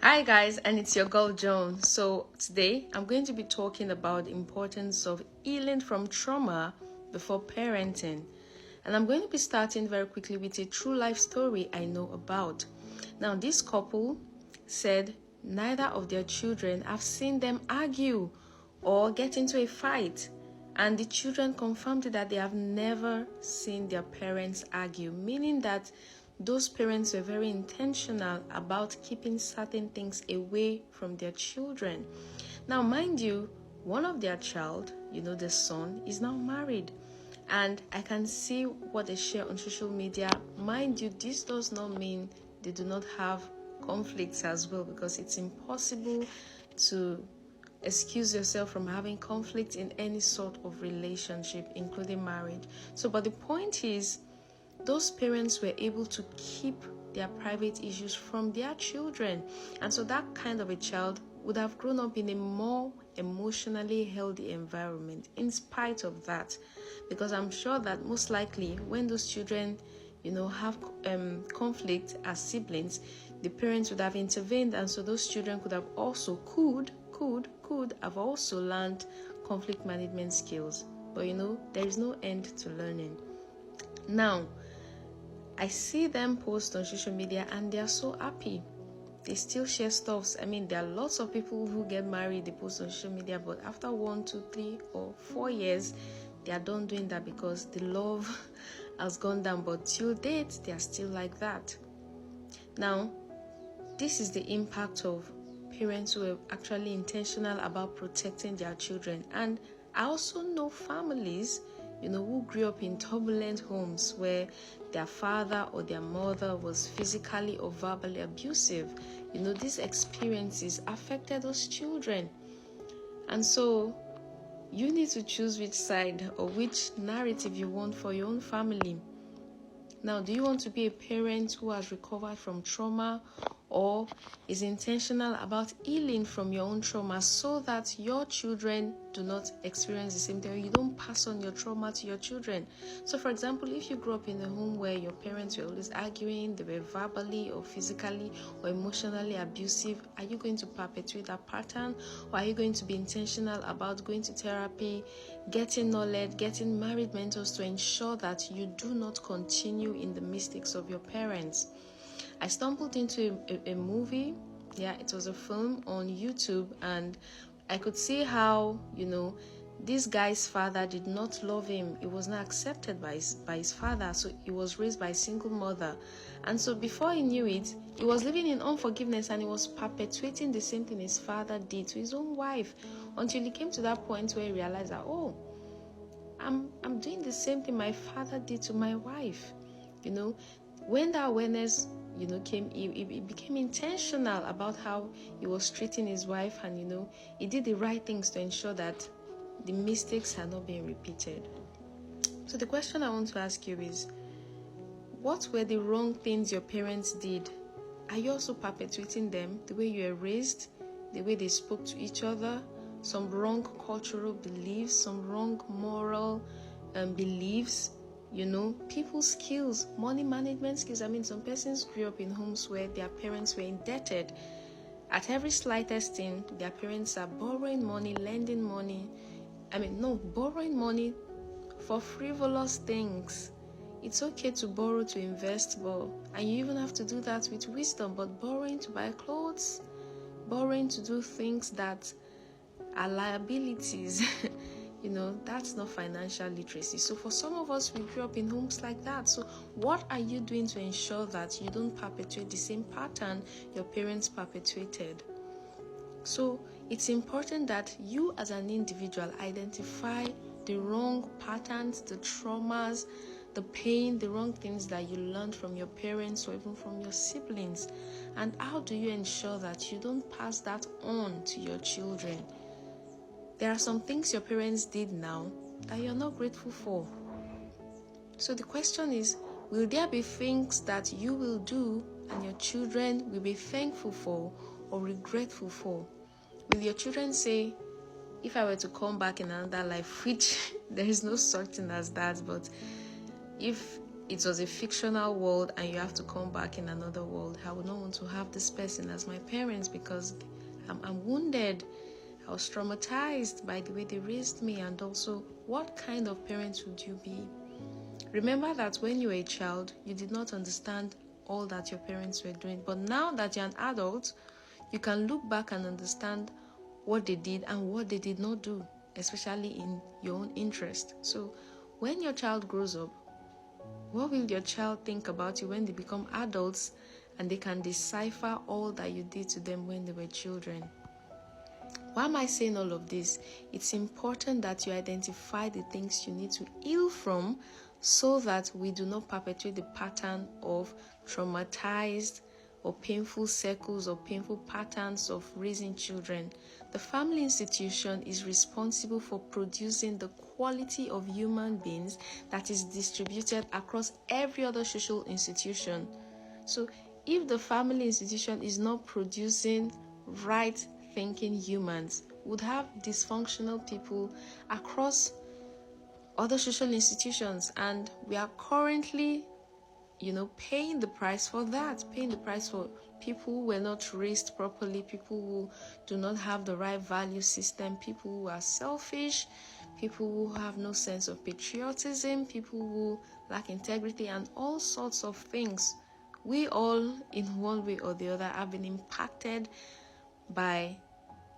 Hi guys, and it's your girl Joan. So today I'm going to be talking about the importance of healing from trauma before parenting. And I'm going to be starting very quickly with a true life story I know about. Now this couple said neither of their children have seen them argue or get into a fight. And the children confirmed that they have never seen their parents argue, meaning that those parents were very intentional about keeping certain things away from their children. Now, mind you, one of their child, the son, is now married. And I can see what they share on social media. Mind you, this does not mean they do not have conflicts as well, because it's impossible to excuse yourself from having conflict in any sort of relationship, including marriage. So, but the point is, those parents were able to keep their private issues from their children. And so that kind of a child would have grown up in a more emotionally healthy environment in spite of that. Because I'm sure that most likely when those children, have conflict as siblings, the parents would have intervened, and so those children could have also could have also learned conflict management skills. But there is no end to learning. Now, I see them post on social media and they are so happy. They still share stuffs. I mean, there are lots of people who get married, they post on social media, but after 1, 2, 3, or 4 years, they are done doing that because the love has gone down. But till date, they are still like that. Now, this is the impact of parents who are actually intentional about protecting their children. And I also know families who grew up in turbulent homes where their father or their mother was physically or verbally abusive. These experiences affected those children. And so you need to choose which side or which narrative you want for your own family. Now, do you want to be a parent who has recovered from trauma, or is intentional about healing from your own trauma so that your children do not experience the same thing, or you don't pass on your trauma to your children? So, for example, if you grew up in a home where your parents were always arguing, they were verbally or physically or emotionally abusive, are you going to perpetuate that pattern, or are you going to be intentional about going to therapy, getting knowledge, getting married mentors to ensure that you do not continue in the mistakes of your parents? I stumbled into a movie. It was a film on YouTube, and I could see how, this guy's father did not love him. He was not accepted by his father, so he was raised by a single mother. And so before he knew it, he was living in unforgiveness, and he was perpetuating the same thing his father did to his own wife, until he came to that point where he realized that, I'm doing the same thing my father did to my wife. When that awareness came, he became intentional about how he was treating his wife, and he did the right things to ensure that the mistakes are not being repeated. So the question I want to ask you is, what were the wrong things your parents did? Are you also perpetuating them? The way you were raised, the way they spoke to each other, some wrong cultural beliefs, some wrong moral beliefs, people skills, money management skills. I mean, some persons grew up in homes where their parents were indebted. At every slightest thing, their parents are borrowing money, lending money. Borrowing money for frivolous things. It's okay to borrow to invest, and you even have to do that with wisdom. But borrowing to buy clothes, borrowing to do things that are liabilities, that's not financial literacy. So for some of us, we grew up in homes like that. So what are you doing to ensure that you don't perpetuate the same pattern your parents perpetuated? So it's important that you as an individual identify the wrong patterns, the traumas, the pain, the wrong things that you learned from your parents or even from your siblings. And how do you ensure that you don't pass that on to your children? There are some things your parents did now that you're not grateful for. So the question is, will there be things that you will do and your children will be thankful for or regretful for? Will your children say, if I were to come back in another life, which there is no such thing as that, but if it was a fictional world and you have to come back in another world. I would not want to have this person as my parents because I'm wounded. I was traumatized by the way they raised me. And also, what kind of parents would you be? Remember that when you were a child, you did not understand all that your parents were doing. But now that you're an adult, you can look back and understand what they did and what they did not do, especially in your own interest. So when your child grows up, what will your child think about you when they become adults and they can decipher all that you did to them when they were children? Why am I saying all of this? It's important that you identify the things you need to heal from so that we do not perpetuate the pattern of traumatized or painful circles or painful patterns of raising children. The family institution is responsible for producing the quality of human beings that is distributed across every other social institution. So if the family institution is not producing right thinking humans, would have dysfunctional people across other social institutions, and we are currently paying the price for that, paying the price for people who were not raised properly, people who do not have the right value system, people who are selfish, people who have no sense of patriotism, people who lack integrity, and all sorts of things. We all, in one way or the other, have been impacted by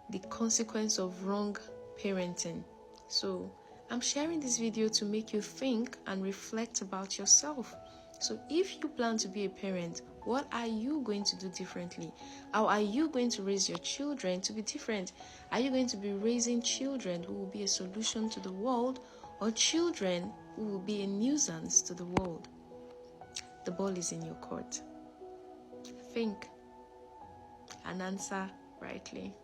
the consequence of wrong parenting. So I'm sharing this video to make you think and reflect about yourself. So if you plan to be a parent, what are you going to do differently? How are you going to raise your children to be different? Are you going to be raising children who will be a solution to the world, or children who will be a nuisance to the world? The ball is in your court. Think and answer rightly.